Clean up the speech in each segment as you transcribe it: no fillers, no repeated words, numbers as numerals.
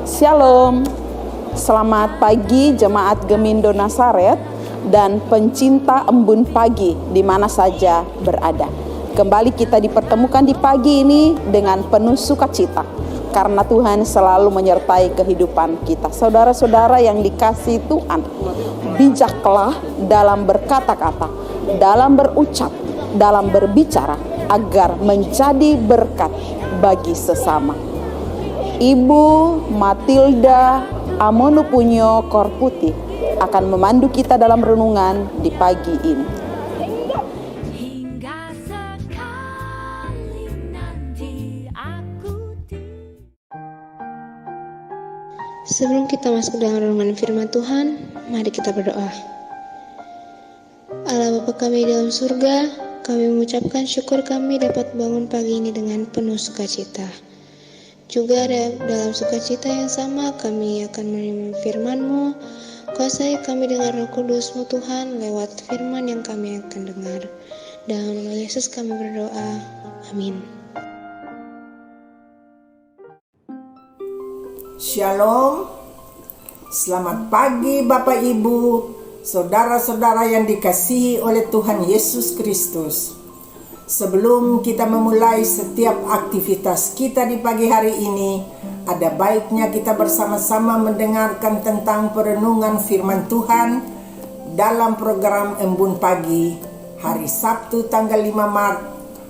Shalom, selamat pagi jemaat Gemindo Nazaret dan pencinta embun pagi di mana saja berada. Kembali kita dipertemukan di pagi ini dengan penuh sukacita karena Tuhan selalu menyertai kehidupan kita. Saudara-saudara yang dikasihi Tuhan, bijaklah dalam berkata-kata, dalam berucap, dalam berbicara agar menjadi berkat bagi sesama. Ibu Matilda Amonupunyo Korputi akan memandu kita dalam renungan di pagi ini. Sebelum kita masuk dalam renungan firman Tuhan, mari kita berdoa. Allah Bapa kami dalam surga, kami mengucapkan syukur kami dapat bangun pagi ini dengan penuh sukacita. Juga dalam sukacita yang sama kami akan menerima firman-Mu. Kuasai kami dengan Roh Kudus-Mu Tuhan lewat firman yang kami akan dengar. Dalam nama Yesus kami berdoa. Amin. Shalom. Selamat pagi Bapak Ibu, saudara-saudara yang dikasihi oleh Tuhan Yesus Kristus. Sebelum kita memulai setiap aktivitas kita di pagi hari ini, ada baiknya kita bersama-sama mendengarkan tentang perenungan firman Tuhan dalam program Embun Pagi hari Sabtu tanggal 5 Maret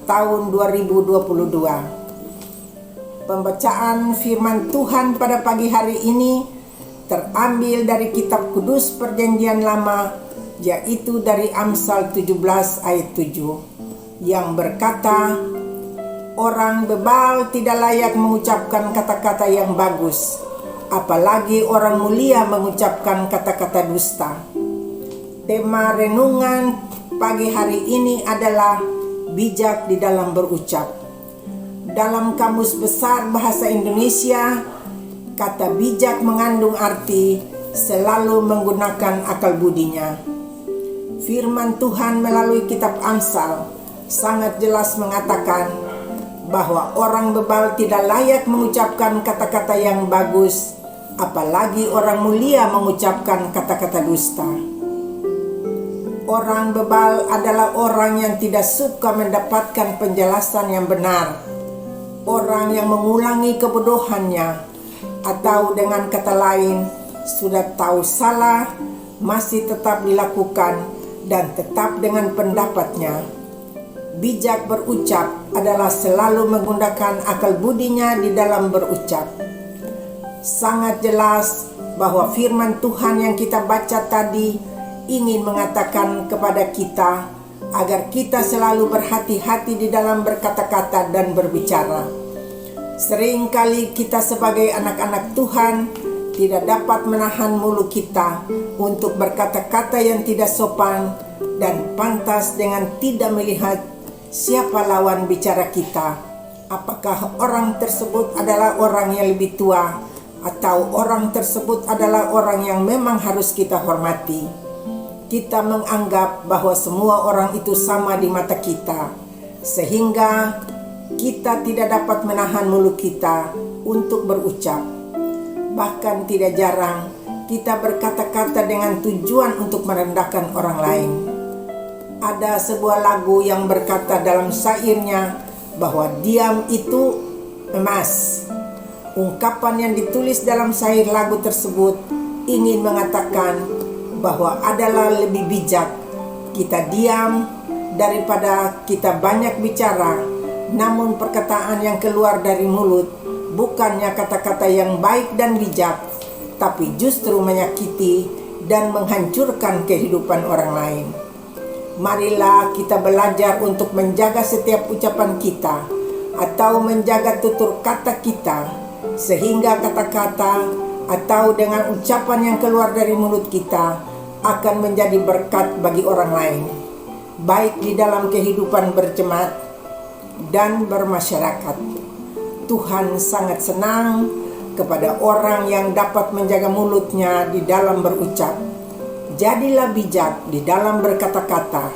tahun 2022. Pembacaan firman Tuhan pada pagi hari ini terambil dari kitab Kudus Perjanjian Lama, yaitu dari Amsal 17 ayat 7. Yang berkata, orang bebal tidak layak mengucapkan kata-kata yang bagus, apalagi orang mulia mengucapkan kata-kata dusta. Tema renungan pagi hari ini adalah bijak di dalam berucap. Dalam Kamus Besar Bahasa Indonesia, kata bijak mengandung arti selalu menggunakan akal budinya. Firman Tuhan melalui kitab Amsal sangat jelas mengatakan bahwa orang bebal tidak layak mengucapkan kata-kata yang bagus, apalagi orang mulia mengucapkan kata-kata dusta. Orang bebal adalah orang yang tidak suka mendapatkan penjelasan yang benar, orang yang mengulangi kebodohannya, atau dengan kata lain, sudah tahu salah, masih tetap dilakukan dan tetap dengan pendapatnya. Bijak berucap adalah selalu menggunakan akal budinya di dalam berucap. Sangat jelas bahwa firman Tuhan yang kita baca tadi ingin mengatakan kepada kita agar kita selalu berhati-hati di dalam berkata-kata dan berbicara. Seringkali kita sebagai anak-anak Tuhan tidak dapat menahan mulut kita untuk berkata-kata yang tidak sopan dan pantas dengan tidak melihat siapa lawan bicara kita. Apakah orang tersebut adalah orang yang lebih tua atau orang tersebut adalah orang yang memang harus kita hormati. Kita menganggap bahwa semua orang itu sama di mata kita, sehingga kita tidak dapat menahan mulut kita untuk berucap. Bahkan tidak jarang kita berkata-kata dengan tujuan untuk merendahkan orang lain. Ada sebuah lagu yang berkata dalam syairnya bahwa diam itu emas. Ungkapan yang ditulis dalam syair lagu tersebut ingin mengatakan bahwa adalah lebih bijak kita diam daripada kita banyak bicara, namun perkataan yang keluar dari mulut bukannya kata-kata yang baik dan bijak, tapi justru menyakiti dan menghancurkan kehidupan orang lain. Marilah kita belajar untuk menjaga setiap ucapan kita atau menjaga tutur kata kita, sehingga kata-kata atau dengan ucapan yang keluar dari mulut kita akan menjadi berkat bagi orang lain, baik di dalam kehidupan berjemaat dan bermasyarakat. Tuhan sangat senang kepada orang yang dapat menjaga mulutnya di dalam berucap. Jadilah bijak di dalam berkata-kata.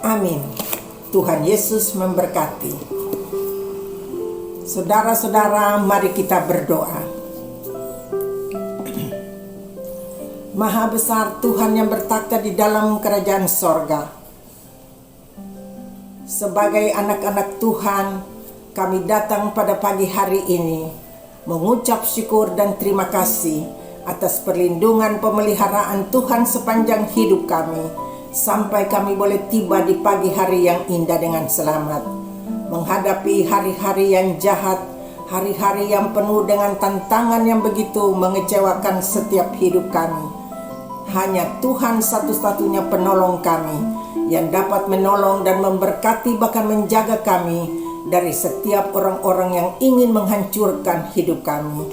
Amin. Tuhan Yesus memberkati. Saudara-saudara, mari kita berdoa. Maha besar Tuhan yang bertakhta di dalam kerajaan sorga. Sebagai anak-anak Tuhan, kami datang pada pagi hari ini mengucap syukur dan terima kasih atas perlindungan pemeliharaan Tuhan sepanjang hidup kami, sampai kami boleh tiba di pagi hari yang indah dengan selamat. Menghadapi hari-hari yang jahat, hari-hari yang penuh dengan tantangan yang begitu mengecewakan setiap hidup kami. Hanya Tuhan satu-satunya penolong kami yang dapat menolong dan memberkati, bahkan menjaga kami dari setiap orang-orang yang ingin menghancurkan hidup kami.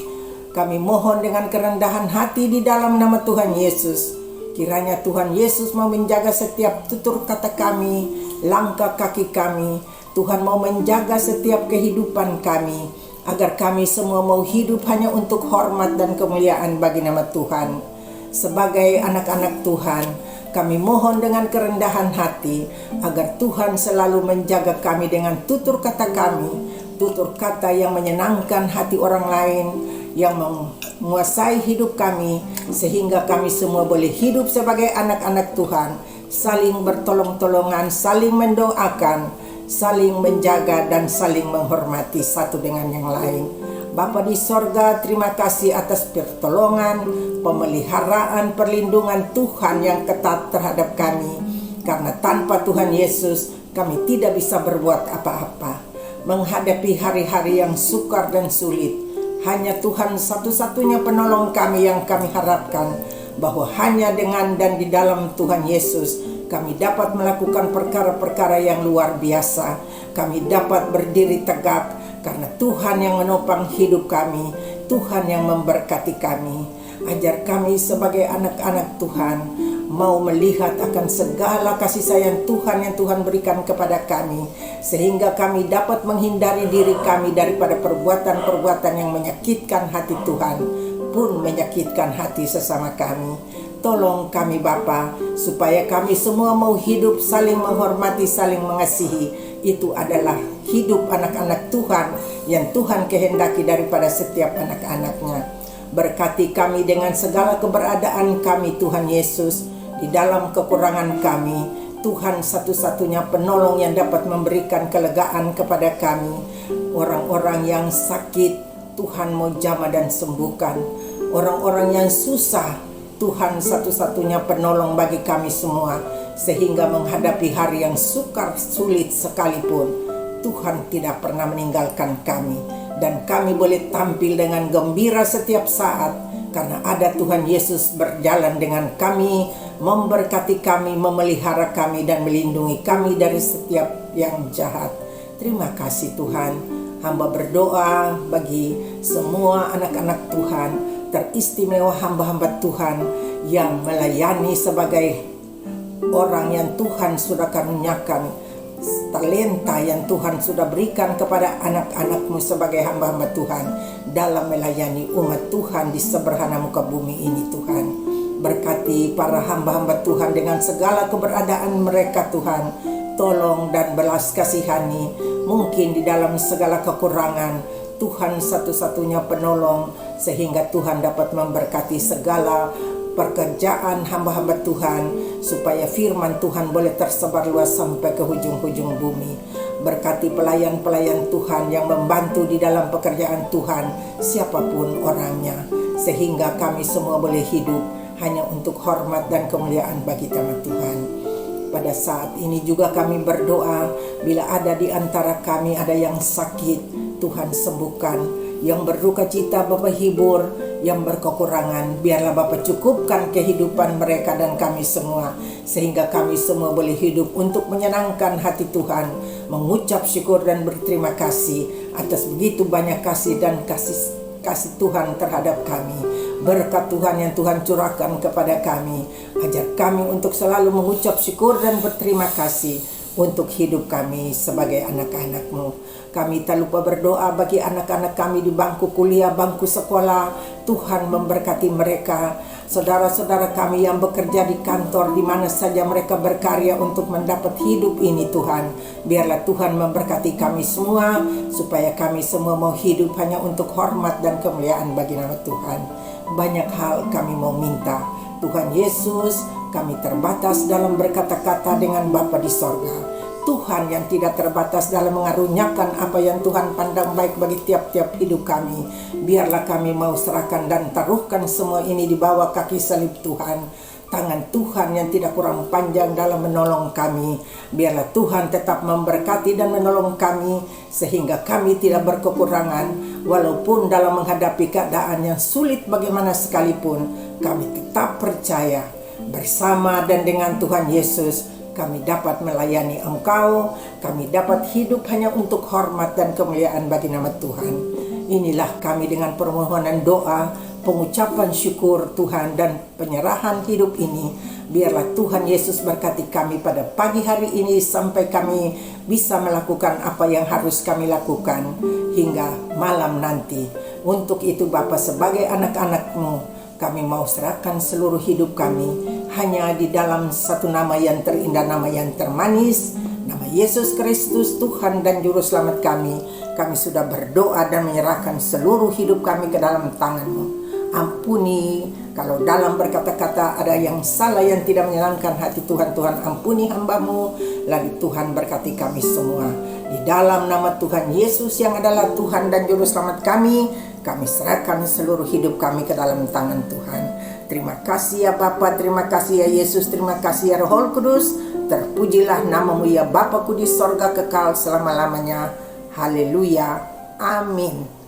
Kami mohon dengan kerendahan hati di dalam nama Tuhan Yesus, kiranya Tuhan Yesus mau menjaga setiap tutur kata kami, langkah kaki kami. Tuhan mau menjaga setiap kehidupan kami, agar kami semua mau hidup hanya untuk hormat dan kemuliaan bagi nama Tuhan. Sebagai anak-anak Tuhan, kami mohon dengan kerendahan hati agar Tuhan selalu menjaga kami dengan tutur kata kami, tutur kata yang menyenangkan hati orang lain, yang menguasai hidup kami, sehingga kami semua boleh hidup sebagai anak-anak Tuhan, saling bertolong-tolongan, saling mendoakan, saling menjaga dan saling menghormati satu dengan yang lain. Bapa di sorga, terima kasih atas pertolongan, pemeliharaan, perlindungan Tuhan yang ketat terhadap kami. Karena tanpa Tuhan Yesus, kami tidak bisa berbuat apa-apa. Menghadapi hari-hari yang sukar dan sulit, hanya Tuhan satu-satunya penolong kami yang kami harapkan, bahwa hanya dengan dan di dalam Tuhan Yesus kami dapat melakukan perkara-perkara yang luar biasa. Kami dapat berdiri tegak karena Tuhan yang menopang hidup kami, Tuhan yang memberkati kami. Ajar kami sebagai anak-anak Tuhan mau melihat akan segala kasih sayang Tuhan yang Tuhan berikan kepada kami, sehingga kami dapat menghindari diri kami daripada perbuatan-perbuatan yang menyakitkan hati Tuhan, pun menyakitkan hati sesama kami. Tolong kami Bapa, supaya kami semua mau hidup saling menghormati, saling mengasihi. Itu adalah hidup anak-anak Tuhan yang Tuhan kehendaki daripada setiap anak-anaknya. Berkati kami dengan segala keberadaan kami Tuhan Yesus. Di dalam kekurangan kami, Tuhan satu-satunya penolong yang dapat memberikan kelegaan kepada kami. Orang-orang yang sakit, Tuhan mau jamah dan sembuhkan. Orang-orang yang susah, Tuhan satu-satunya penolong bagi kami semua, sehingga menghadapi hari yang sukar sulit sekalipun, Tuhan tidak pernah meninggalkan kami, dan kami boleh tampil dengan gembira setiap saat, karena ada Tuhan Yesus berjalan dengan kami, memberkati kami, memelihara kami, dan melindungi kami dari setiap yang jahat. Terima kasih Tuhan. Hamba berdoa bagi semua anak-anak Tuhan, teristimewa hamba-hamba Tuhan yang melayani sebagai orang yang Tuhan sudah karuniakan, talenta yang Tuhan sudah berikan kepada anak-anak-Mu sebagai hamba-hamba Tuhan dalam melayani umat Tuhan di seberhana muka bumi ini. Tuhan, berkati para hamba-hamba Tuhan dengan segala keberadaan mereka. Tuhan, tolong dan belas kasihani, mungkin di dalam segala kekurangan, Tuhan satu-satunya penolong, sehingga Tuhan dapat memberkati segala pekerjaan hamba-hamba Tuhan, supaya firman Tuhan boleh tersebar luas sampai ke hujung-hujung bumi. Berkati pelayan-pelayan Tuhan yang membantu di dalam pekerjaan Tuhan, siapapun orangnya, sehingga kami semua boleh hidup hanya untuk hormat dan kemuliaan bagi nama Tuhan. Pada saat ini juga kami berdoa, bila ada di antara kami ada yang sakit, Tuhan sembuhkan. Yang berduka cita Bapa hibur, yang berkekurangan biarlah Bapa cukupkan kehidupan mereka dan kami semua, sehingga kami semua boleh hidup untuk menyenangkan hati Tuhan, mengucap syukur dan berterima kasih atas begitu banyak kasih dan kasih Tuhan terhadap kami. Berkat Tuhan yang Tuhan curahkan kepada kami, ajar kami untuk selalu mengucap syukur dan berterima kasih untuk hidup kami sebagai anak-anak-Mu. Kami tak lupa berdoa bagi anak-anak kami di bangku kuliah, bangku sekolah. Tuhan memberkati mereka. Saudara-saudara kami yang bekerja di kantor, di mana saja mereka berkarya untuk mendapat hidup ini Tuhan. Biarlah Tuhan memberkati kami semua, supaya kami semua mau hidup hanya untuk hormat dan kemuliaan bagi nama Tuhan. Banyak hal kami mau minta. Tuhan Yesus, kami terbatas dalam berkata-kata dengan Bapa di sorga. Tuhan yang tidak terbatas dalam mengaruniakan apa yang Tuhan pandang baik bagi tiap-tiap hidup kami. Biarlah kami mau serahkan dan taruhkan semua ini di bawah kaki salib Tuhan. Tangan Tuhan yang tidak kurang panjang dalam menolong kami. Biarlah Tuhan tetap memberkati dan menolong kami, sehingga kami tidak berkekurangan. Walaupun dalam menghadapi keadaan yang sulit bagaimana sekalipun, kami tetap percaya bersama dan dengan Tuhan Yesus kami dapat melayani Engkau, kami dapat hidup hanya untuk hormat dan kemuliaan bagi nama Tuhan. Inilah kami dengan permohonan doa, pengucapan syukur Tuhan dan penyerahan hidup ini. Biarlah Tuhan Yesus berkati kami pada pagi hari ini sampai kami bisa melakukan apa yang harus kami lakukan hingga malam nanti. Untuk itu Bapa, sebagai anak-anak-Mu, kami mau serahkan seluruh hidup kami hanya di dalam satu nama yang terindah, nama yang termanis, nama Yesus Kristus, Tuhan dan Juru Selamat kami. Kami sudah berdoa dan menyerahkan seluruh hidup kami ke dalam tangan-Mu. Ampuni kalau dalam berkata-kata ada yang salah yang tidak menyenangkan hati Tuhan. Tuhan ampuni hamba-Mu, lalu Tuhan berkati kami semua. Di dalam nama Tuhan Yesus yang adalah Tuhan dan Juru Selamat kami serahkan seluruh hidup kami ke dalam tangan Tuhan. Terima kasih ya Bapa, terima kasih ya Yesus, terima kasih ya Roh Kudus. Terpujilah nama-Mu ya Bapa-Ku di sorga kekal selama-lamanya. Haleluya. Amin.